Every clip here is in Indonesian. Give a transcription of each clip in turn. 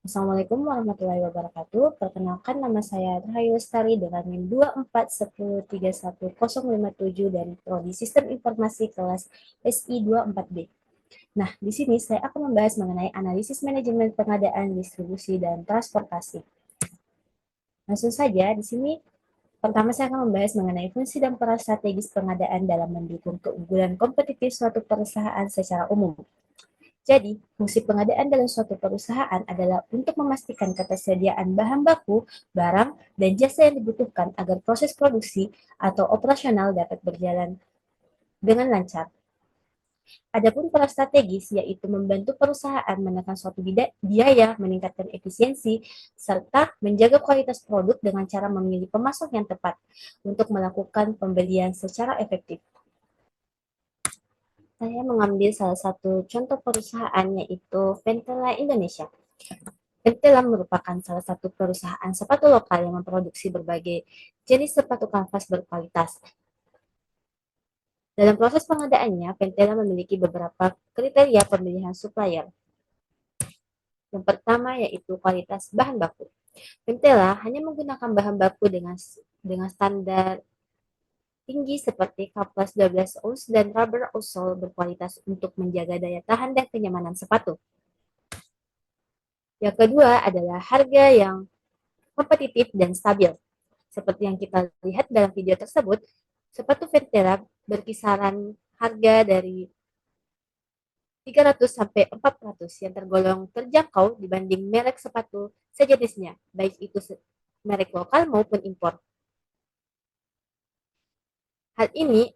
Assalamualaikum warahmatullahi wabarakatuh. Perkenalkan nama saya Rahayu Lestari dengan NIM 2410310057 dari Prodi Sistem Informasi kelas SI 24B. Nah, di sini saya akan membahas mengenai analisis manajemen pengadaan, distribusi, dan transportasi. Langsung saja, di sini pertama saya akan membahas mengenai fungsi dan peran strategis pengadaan dalam mendukung keunggulan kompetitif suatu perusahaan secara umum. Jadi, fungsi pengadaan dalam suatu perusahaan adalah untuk memastikan ketersediaan bahan baku, barang, dan jasa yang dibutuhkan agar proses produksi atau operasional dapat berjalan dengan lancar. Adapun peran strategis yaitu membantu perusahaan menekan suatu biaya, meningkatkan efisiensi, serta menjaga kualitas produk dengan cara memilih pemasok yang tepat untuk melakukan pembelian secara efektif. Saya mengambil salah satu contoh perusahaan yaitu Ventela Indonesia. Ventela merupakan salah satu perusahaan sepatu lokal yang memproduksi berbagai jenis sepatu kanvas berkualitas. Dalam proses pengadaannya, Ventela memiliki beberapa kriteria pemilihan supplier. Yang pertama yaitu kualitas bahan baku. Ventela hanya menggunakan bahan baku dengan standar tinggi seperti Kaplas 12 ounce dan rubber outsole berkualitas untuk menjaga daya tahan dan kenyamanan sepatu. Yang kedua adalah harga yang kompetitif dan stabil. Seperti yang kita lihat dalam video tersebut, sepatu Ventela berkisaran harga dari 300 sampai 400 yang tergolong terjangkau dibanding merek sepatu sejenisnya, baik itu merek lokal maupun impor. Hal ini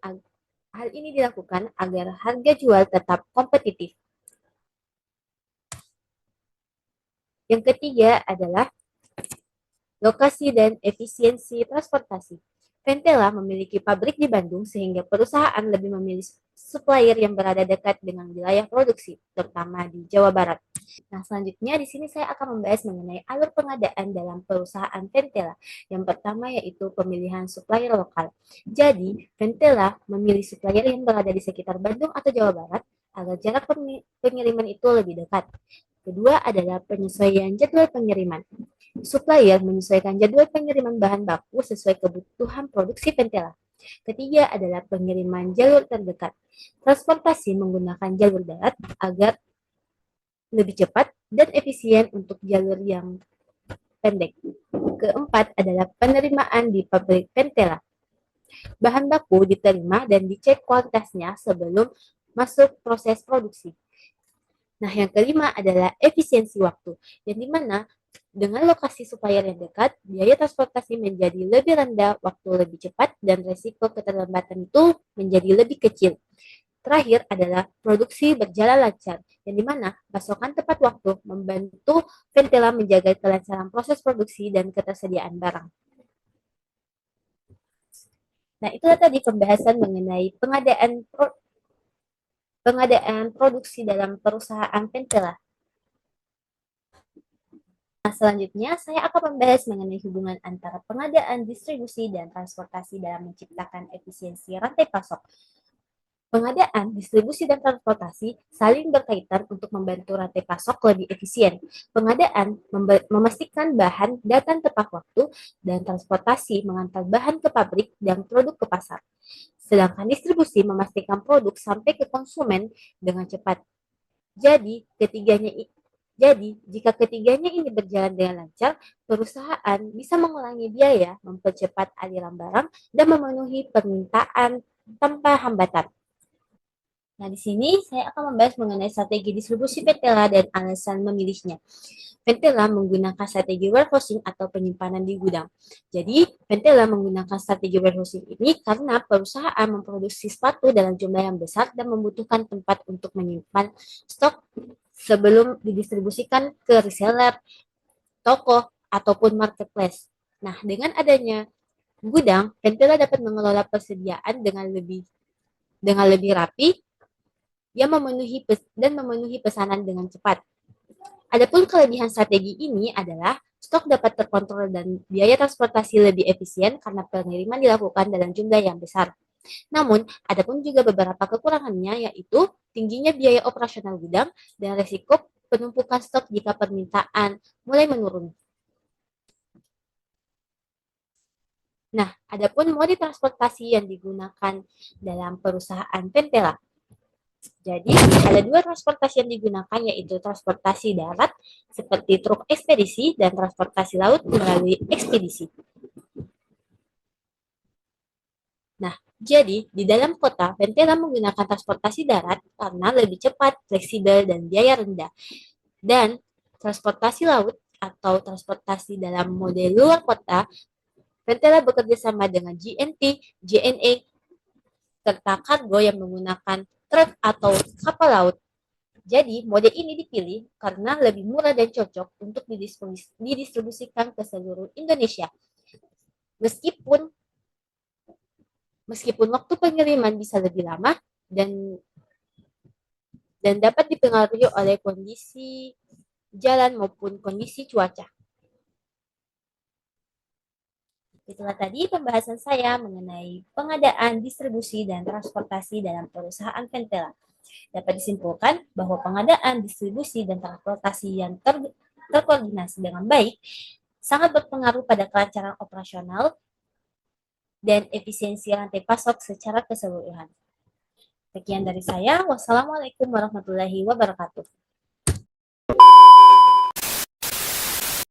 Hal ini dilakukan agar harga jual tetap kompetitif. Yang ketiga adalah lokasi dan efisiensi transportasi. Ventela memiliki pabrik di Bandung sehingga perusahaan lebih memilih supplier yang berada dekat dengan wilayah produksi, terutama di Jawa Barat. Nah, selanjutnya di sini saya akan membahas mengenai alur pengadaan dalam perusahaan Ventela. Yang pertama yaitu pemilihan supplier lokal. Jadi, Ventela memilih supplier yang berada di sekitar Bandung atau Jawa Barat agar jarak pengiriman itu lebih dekat. Kedua adalah penyesuaian jadwal pengiriman. Supplier menyesuaikan jadwal pengiriman bahan baku sesuai kebutuhan produksi Ventela. Ketiga adalah pengiriman jalur terdekat. Transportasi menggunakan jalur darat agar lebih cepat dan efisien untuk jalur yang pendek. Keempat adalah penerimaan di pabrik Ventela. Bahan baku diterima dan dicek kualitasnya sebelum masuk proses produksi. Nah, yang kelima adalah efisiensi waktu, yang dimana dengan lokasi supplier yang dekat, biaya transportasi menjadi lebih rendah, waktu lebih cepat, dan resiko keterlambatan itu menjadi lebih kecil. Terakhir adalah produksi berjalan lancar, yang dimana pasokan tepat waktu membantu Ventela menjaga kelancaran proses produksi dan ketersediaan barang. Nah, itulah tadi pembahasan mengenai pengadaan produksi dalam perusahaan Ventela. Nah, selanjutnya saya akan membahas mengenai hubungan antara pengadaan, distribusi, dan transportasi dalam menciptakan efisiensi rantai pasok. Pengadaan, distribusi, dan transportasi saling berkaitan untuk membantu rantai pasok lebih efisien. Pengadaan memastikan bahan datang tepat waktu, dan transportasi mengantar bahan ke pabrik dan produk ke pasar. Sedangkan distribusi memastikan produk sampai ke konsumen dengan cepat. Jadi, jika ketiganya ini berjalan dengan lancar, perusahaan bisa mengurangi biaya, mempercepat aliran barang, dan memenuhi permintaan tanpa hambatan. Nah, di sini saya akan membahas mengenai strategi distribusi Ventela dan alasan memilihnya. Ventela menggunakan strategi warehousing atau penyimpanan di gudang. Jadi, Ventela menggunakan strategi warehousing ini karena perusahaan memproduksi sepatu dalam jumlah yang besar dan membutuhkan tempat untuk menyimpan stok sebelum didistribusikan ke reseller, toko, ataupun marketplace. Nah, dengan adanya gudang, Ventela dapat mengelola persediaan dengan lebih rapi yang memenuhi pesanan dengan cepat. Adapun kelebihan strategi ini adalah stok dapat terkontrol dan biaya transportasi lebih efisien karena pengiriman dilakukan dalam jumlah yang besar. Namun, adapun juga beberapa kekurangannya yaitu tingginya biaya operasional gudang dan resiko penumpukan stok jika permintaan mulai menurun. Nah, adapun mode transportasi yang digunakan dalam perusahaan Pentela. Jadi, ada dua transportasi yang digunakan, yaitu transportasi darat seperti truk ekspedisi dan transportasi laut melalui ekspedisi. Nah, jadi di dalam kota, Pentela menggunakan transportasi darat karena lebih cepat, fleksibel, dan biaya rendah. Dan transportasi laut atau transportasi dalam mode luar kota, Pentela bekerja sama dengan GNT, JNE, serta kargo yang menggunakan truk atau kapal laut. Jadi, mode ini dipilih karena lebih murah dan cocok untuk didistribusikan ke seluruh Indonesia. Meskipun meskipun waktu pengiriman bisa lebih lama dan dapat dipengaruhi oleh kondisi jalan maupun kondisi cuaca. Itulah tadi pembahasan saya mengenai pengadaan, distribusi, dan transportasi dalam perusahaan Pentela. Dapat disimpulkan bahwa pengadaan, distribusi, dan transportasi yang terkoordinasi dengan baik sangat berpengaruh pada kelancaran operasional dan efisiensi rantai pasok secara keseluruhan. Sekian dari saya. Wassalamualaikum warahmatullahi wabarakatuh.